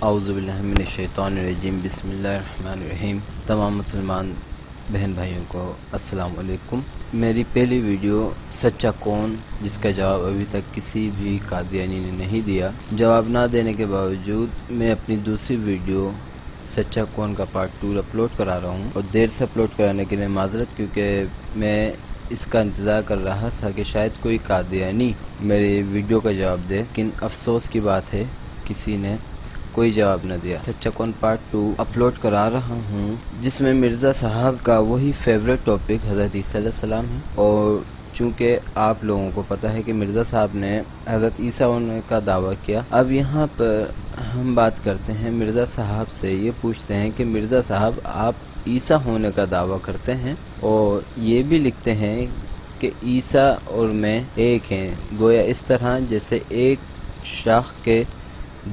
اعوذ باللہ من الشیطان الرجیم، بسم اللہ الرحمن الرحیم۔ تمام مسلمان بہن بھائیوں کو السلام علیکم۔ میری پہلی ویڈیو سچا کون، جس کا جواب ابھی تک کسی بھی قادیانی نے نہیں دیا، جواب نہ دینے کے باوجود میں اپنی دوسری ویڈیو سچا کون کا پارٹ 2 اپلوڈ کرا رہا ہوں، اور دیر سے اپلوڈ کرانے کے لیے معذرت، کیونکہ میں اس کا انتظار کر رہا تھا کہ شاید کوئی قادیانی میری ویڈیو کا جواب دے، لیکن افسوس کی بات ہے کسی نے کوئی جواب نہ دیا۔ سچا کون پارٹ 2 اپلوڈ کرا رہا ہوں، جس میں مرزا صاحب کا وہی فیوریٹ ٹاپک حضرت عیسیٰ علیہ السلام ہے، اور چونکہ آپ لوگوں کو پتہ ہے کہ مرزا صاحب نے حضرت عیسیٰ ہونے کا دعویٰ کیا، اب یہاں پر ہم بات کرتے ہیں مرزا صاحب سے، یہ پوچھتے ہیں کہ مرزا صاحب آپ عیسیٰ ہونے کا دعویٰ کرتے ہیں اور یہ بھی لکھتے ہیں کہ عیسیٰ اور میں ایک ہیں، گویا اس طرح جیسے ایک شاخ کے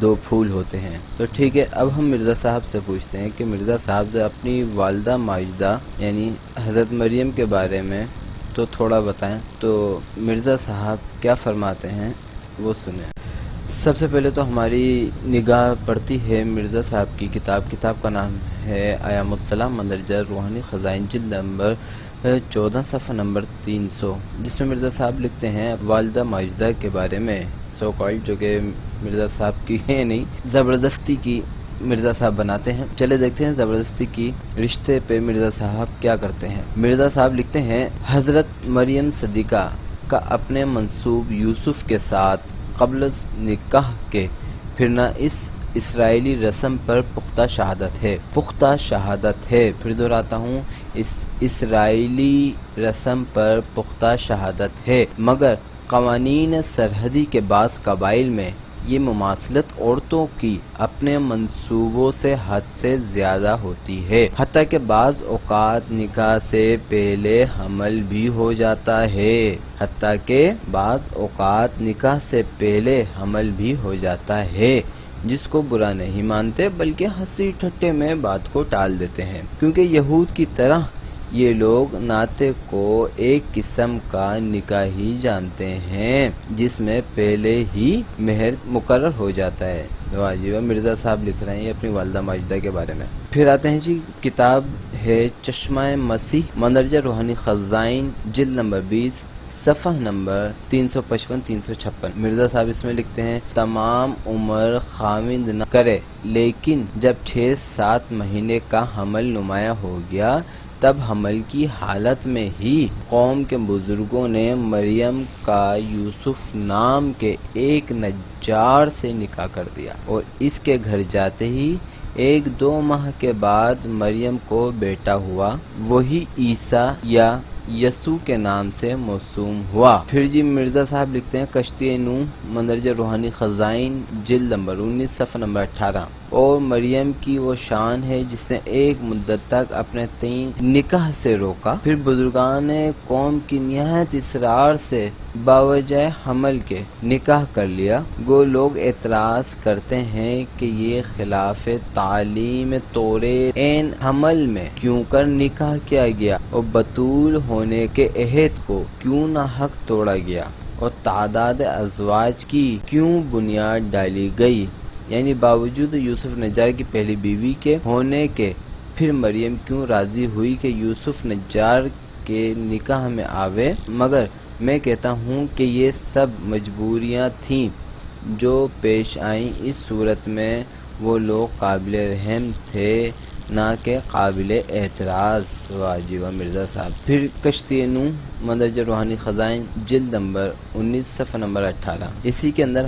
2 پھول ہوتے ہیں۔ تو ٹھیک ہے، اب ہم مرزا صاحب سے پوچھتے ہیں کہ مرزا صاحب اپنی والدہ ماجدہ یعنی حضرت مریم کے بارے میں تو تھوڑا بتائیں۔ تو مرزا صاحب کیا فرماتے ہیں وہ سنیں۔ سب سے پہلے تو ہماری نگاہ پڑتی ہے مرزا صاحب کی کتاب کا نام ہے ایام السلام مندرجہ روحانی خزائن، جلد نمبر 14 صفحہ نمبر 300، جس میں مرزا صاحب لکھتے ہیں والدہ ماجدہ کے بارے میں، سو کالڈ، جو کہ مرزا صاحب کی ہے نہیں، زبردستی کی مرزا صاحب بناتے ہیں۔ چلے دیکھتے ہیں زبردستی کی رشتے پہ مرزا صاحب کیا کرتے ہیں۔ مرزا صاحب لکھتے ہیں حضرت مریم صدیقہ کا اپنے منسوب یوسف کے ساتھ قبل نکاح کے پھرنا اس اسرائیلی رسم پر پختہ شہادت ہے، پھر دہراتا ہوں، اس اسرائیلی رسم پر پختہ شہادت ہے، مگر قوانین سرحدی کے بعض قبائل میں یہ مماثلت عورتوں کی اپنے منصوبوں سے حد سے زیادہ ہوتی ہے، حتیٰ کہ بعض اوقات نکاح سے پہلے حمل بھی ہو جاتا ہے، جس کو برا نہیں مانتے بلکہ ہنسی ٹھٹے میں بات کو ٹال دیتے ہیں، کیونکہ یہود کی طرح یہ لوگ ناطے کو ایک قسم کا نکاح ہی جانتے ہیں، جس میں پہلے ہی مہر مقرر ہو جاتا ہے۔ واجب مرزا صاحب لکھ رہے ہیں اپنی والدہ ماجدہ کے بارے میں۔ پھر آتے ہیں جی، کتاب ہے چشمہ مسیح مندرجہ روحانی خزائن، جلد نمبر 20 صفحہ نمبر 355-356۔ مرزا صاحب اس میں لکھتے ہیں تمام عمر خاوند نہ کرے، لیکن جب 6-7 مہینے کا حمل نمایاں ہو گیا، تب حمل کی حالت میں ہی قوم کے بزرگوں نے مریم کا یوسف نام کے ایک نجار سے نکاح کر دیا، اور اس کے گھر جاتے ہی 1-2 ماہ کے بعد مریم کو بیٹا ہوا، وہی عیسیٰ یا یسوع کے نام سے موسوم ہوا۔ پھر جی مرزا صاحب لکھتے ہیں کشتی نوح مندرجہ روحانی خزائن، جلد نمبر 19 صفحہ نمبر 18، اور مریم کی وہ شان ہے جس نے ایک مدت تک اپنے 3 نکاح سے روکا، پھر بزرگان قوم کی نہایت اصرار سے باوجہ حمل کے نکاح کر لیا۔ گو لوگ اعتراض کرتے ہیں کہ یہ خلاف تعلیم توریت عین حمل میں کیوں کر نکاح کیا گیا، اور بطول ہونے کے عہد کو کیوں ناحق توڑا گیا، اور تعداد ازواج کی کیوں بنیاد ڈالی گئی، یعنی باوجود یوسف نجار کی پہلی بیوی کے ہونے کے، پھر مریم کیوں راضی ہوئی کہ یوسف نجار کے نکاح میں آوے۔ مگر میں کہتا ہوں کہ یہ سب مجبوریاں تھیں جو پیش آئیں، اس صورت میں وہ لوگ قابل رحم تھے نہ کہ قابل اعتراض۔ واجب مرزا صاحب۔ پھر کشتی نوح مندرجہ روحانی خزائن، جلد نمبر 19 صفحہ نمبر 18، اسی کے اندر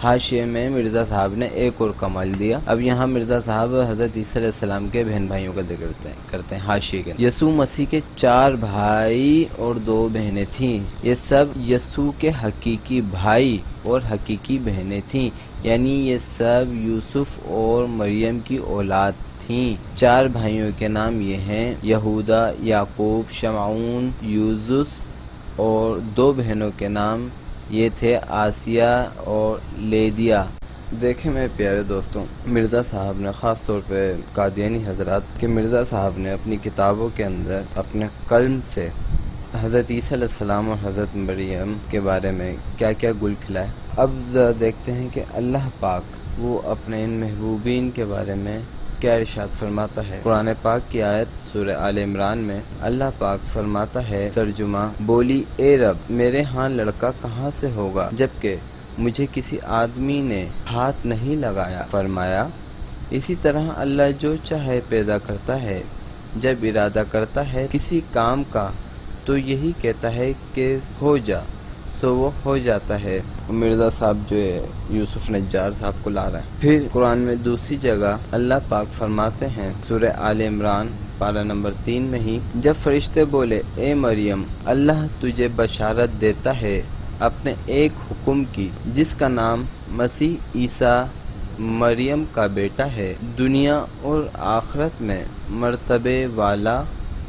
حاشیے میں مرزا صاحب نے ایک اور کمال دیا۔ اب یہاں مرزا صاحب حضرت عیسیٰ علیہ السلام کے بہن بھائیوں کا ذکر کرتے ہیں حاشیے کے۔ یسوع مسیح کے 4 بھائی اور 2 بہنیں تھیں، یہ سب یسوع کے حقیقی بھائی اور حقیقی بہنیں تھیں، یعنی یہ سب یوسف اور مریم کی اولاد تھیں۔ 4 بھائیوں کے نام یہ ہیں یہودا، یعقوب، شمعون، یوزس، اور 2 بہنوں کے نام یہ تھے آسیہ اور لیدیا۔ دیکھیں میرے پیارے دوستوں، مرزا صاحب نے خاص طور پہ قادیانی حضرات کہ مرزا صاحب نے اپنی کتابوں کے اندر اپنے قلم سے حضرت عیسیٰ علیہ السلام اور حضرت مریم کے بارے میں کیا کیا گل کھلائے۔ اب ذرا دیکھتے ہیں کہ اللہ پاک وہ اپنے ان محبوبین کے بارے میں کیا ارشاد فرماتا ہے۔ قرآن پاک کی آیت سورہ آل عمران میں اللہ پاک فرماتا ہے، ترجمہ: بولی اے رب، میرے ہاں لڑکا کہاں سے ہوگا جبکہ مجھے کسی آدمی نے ہاتھ نہیں لگایا۔ فرمایا، اسی طرح اللہ جو چاہے پیدا کرتا ہے، جب ارادہ کرتا ہے کسی کام کا تو یہی کہتا ہے کہ ہو جا، سو وہ ہو جاتا ہے۔ مرزا صاحب جو ہے یوسف نجار صاحب کو لا رہا ہے۔ پھر قرآن میں دوسری جگہ اللہ پاک فرماتے ہیں سورہ آل عمران پارہ نمبر 3 میں ہی، جب فرشتے بولے اے مریم، اللہ تجھے بشارت دیتا ہے اپنے ایک حکم کی جس کا نام مسیح عیسیٰ مریم کا بیٹا ہے، دنیا اور آخرت میں مرتبے والا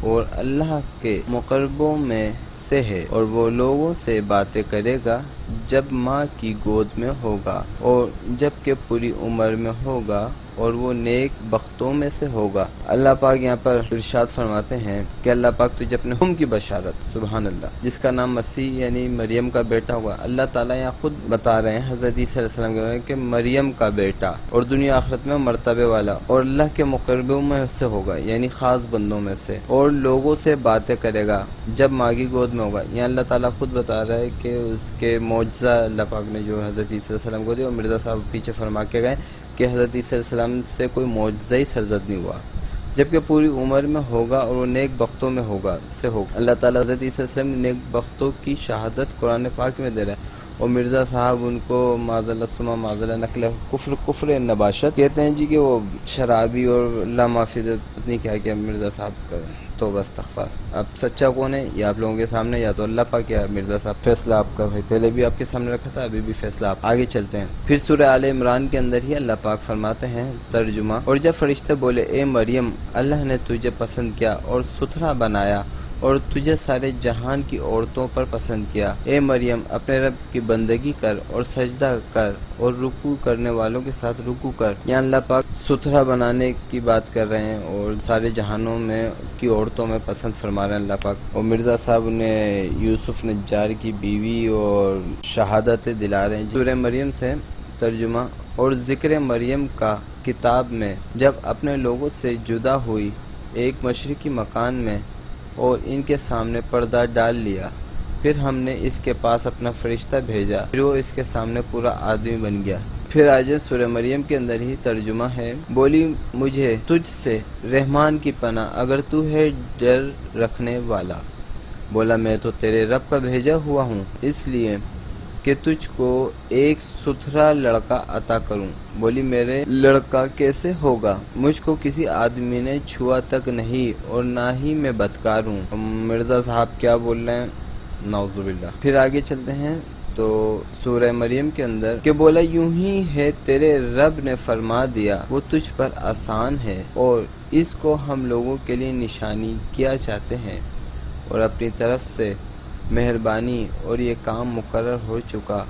اور اللہ کے مقربوں میں سے ہے، اور وہ لوگوں سے باتیں کرے گا جب ماں کی گود میں ہوگا اور جب کہ پوری عمر میں ہوگا، اور وہ نیک بختوں میں سے ہوگا۔ اللہ پاک یہاں پر ارشاد فرماتے ہیں کہ اللہ پاک تجھے اپنے حکم کی بشارت، سبحان اللہ، جس کا نام مسیح یعنی مریم کا بیٹا ہوگا۔ اللہ تعالیٰ یہاں خود بتا رہے ہیں حضرت عیسیٰ علیہ السلام کے بارے میں کہ مریم کا بیٹا اور دنیا آخرت میں مرتبے والا اور اللہ کے مقربوں میں سے ہوگا، یعنی خاص بندوں میں سے، اور لوگوں سے باتیں کرے گا جب ماں کی گود میں ہوگا۔ یہاں اللہ تعالیٰ خود بتا رہا ہے کہ اس کے معجزہ اللہ پاک نے جو حضرت عیسیٰ علیہ السلام کو دیا، اور مرزا صاحب پیچھے فرما کے گئے کہ حضرت عیسیٰ علیہ السلام سے کوئی معجزہ سرزد نہیں ہوا، جبکہ پوری عمر میں ہوگا اور وہ نیک بختوں میں ہوگا سے ہوگا۔ اللہ تعالیٰ حضرت عیسیٰ علیہ السلام نیک بختوں کی شہادت قرآن پاک میں دے رہا ہے، اور مرزا صاحب ان کو معاذ اللہ ثم معاذ اللہ نقل کفر نباشت کہتے ہیں جی، کہ وہ شرابی اور لا معافی نہیں کیا مرزا صاحب کا توبہ استغفار۔ اب سچا کون ہے؟ یہ آپ لوگوں کے سامنے، یا تو اللہ پاک یا مرزا صاحب۔ فیصلہ آپ کا بھائی، پہلے بھی آپ کے سامنے رکھا تھا، ابھی بھی فیصلہ آپ۔ آگے چلتے ہیں۔ پھر سورہ آل عمران کے اندر ہی اللہ پاک فرماتے ہیں، ترجمہ: اور جب فرشتے بولے اے مریم، اللہ نے تجھے پسند کیا اور ستھرا بنایا اور تجھے سارے جہان کی عورتوں پر پسند کیا، اے مریم اپنے رب کی بندگی کر اور سجدہ کر اور رکوع کرنے والوں کے ساتھ رکوع کر۔ یہاں اللہ پاک ستھرا بنانے کی بات کر رہے ہیں اور سارے جہانوں میں کی عورتوں میں پسند فرما رہے ہیں اللہ پاک، اور مرزا صاحب نے یوسف نجار کی بیوی اور شہادت دلا رہے ہیں سورہ مریم سے۔ ترجمہ: اور ذکر مریم کا کتاب میں جب اپنے لوگوں سے جدا ہوئی ایک مشرقی مکان میں اور ان کے سامنے پردہ ڈال لیا، پھر ہم نے اس کے پاس اپنا فرشتہ بھیجا، پھر وہ اس کے سامنے پورا آدمی بن گیا۔ پھر آج سورہ مریم کے اندر ہی ترجمہ ہے، بولی مجھے تجھ سے رحمان کی پناہ اگر تو ہے ڈر رکھنے والا۔ بولا میں تو تیرے رب کا بھیجا ہوا ہوں، اس لیے کہ تجھ کو ایک ستھرا لڑکا عطا کروں۔ بولی میرے لڑکا کیسے ہوگا؟ مجھ کو کسی آدمی نے چھوا تک نہیں اور نہ ہی میں بدکار ہوں۔ مرزا صاحب کیا بول رہے ہیں، نعوذ باللہ۔ پھر آگے چلتے ہیں تو سورہ مریم کے اندر کہ بولا یوں ہی ہے تیرے رب نے فرما دیا، وہ تجھ پر آسان ہے اور اس کو ہم لوگوں کے لیے نشانی کیا چاہتے ہیں، اور اپنی طرف سے مہربانی، اور یہ کام مقرر ہو چکا۔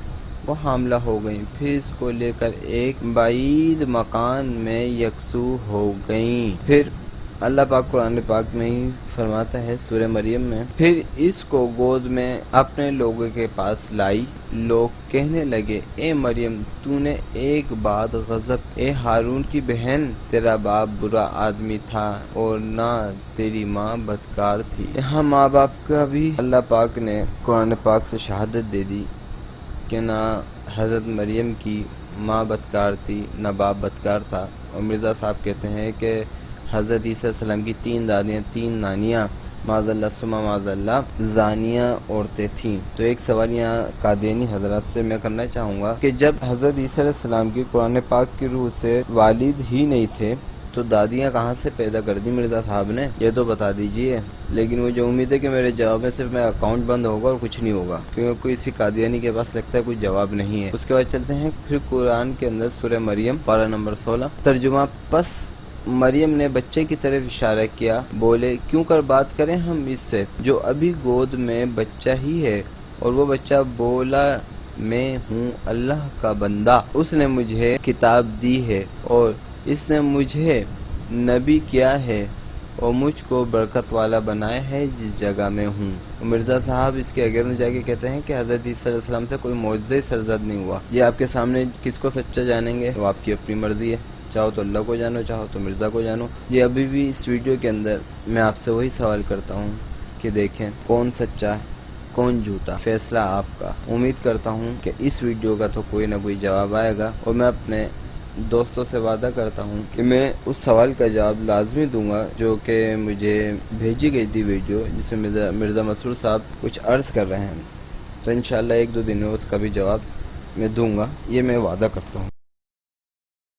وہ حاملہ ہو گئیں، پھر اس کو لے کر ایک بعید مکان میں یکسو ہو گئیں۔ پھر اللہ پاک قرآن پاک میں ہی فرماتا ہے سورہ مریم میں، پھر اس کو گود میں اپنے لوگوں کے پاس لائی۔ لوگ کہنے لگے اے مریم تو نے ایک بات غضب، اے ہارون کی بہن، تیرا باپ برا آدمی تھا اور نہ تیری ماں بدکار تھی۔ یہاں ماں باپ کا بھی اللہ پاک نے قرآن پاک سے شہادت دے دی کہ نہ حضرت مریم کی ماں بدکار تھی نہ باپ بدکار تھا، اور مرزا صاحب کہتے ہیں کہ حضرت عیسیٰ علیہ السلام کی 3 دادیاں 3 نانیاں معاذ اللہ ثم معاذ اللہ زانیہ عورتیں تھیں۔ تو ایک سوال یہاں قادیانی حضرات سے میں کرنا چاہوں گا کہ جب حضرت عیسیٰ علیہ السلام کی قرآن پاک کی روح سے والد ہی نہیں تھے تو دادیاں کہاں سے پیدا کر دی مرزا صاحب نے، یہ تو بتا دیجئے۔ لیکن وہ جو امید ہے کہ میرے جواب میں صرف میرا اکاؤنٹ بند ہوگا اور کچھ نہیں ہوگا، کیونکہ کوئی اسی قادیانی کے پاس لگتا ہے کوئی جواب نہیں ہے۔ اس کے بعد چلتے ہیں پھر قرآن کے اندر سورہ مریم پارہ نمبر 16 ترجمہ: پس مریم نے بچے کی طرف اشارہ کیا، بولے کیوں کر بات کریں ہم اس سے جو ابھی گود میں بچہ ہی ہے، اور وہ بچہ بولا میں ہوں اللہ کا بندہ، اس نے مجھے کتاب دی ہے اور اس نے مجھے نبی کیا ہے اور مجھ کو برکت والا بنایا ہے جس جگہ میں ہوں، مرزا صاحب اس کے اگے میں جا کے کہتے ہیں کہ حضرت عیسیٰ علیہ السلام سے کوئی معجزہ سرزد نہیں ہوا. یہ آپ کے سامنے کس کو سچا جانیں گے وہ آپ کی اپنی مرضی ہے، چاہو تو اللہ کو جانو، چاہو تو مرزا کو جانو. یہ ابھی بھی اس ویڈیو کے اندر میں آپ سے وہی سوال کرتا ہوں کہ دیکھیں کون سچا ہے کون جھوٹا، فیصلہ آپ کا. امید کرتا ہوں کہ اس ویڈیو کا تو کوئی نہ کوئی جواب آئے گا، اور میں اپنے دوستوں سے وعدہ کرتا ہوں کہ میں اس سوال کا جواب لازمی دوں گا جو کہ مجھے بھیجی گئی تھی ویڈیو، جس میں مرزا مسرور صاحب کچھ عرض کر رہے ہیں. تو انشاءاللہ 1-2 دن میں اس کا بھی جواب میں دوں گا، یہ میں وعدہ کرتا ہوں.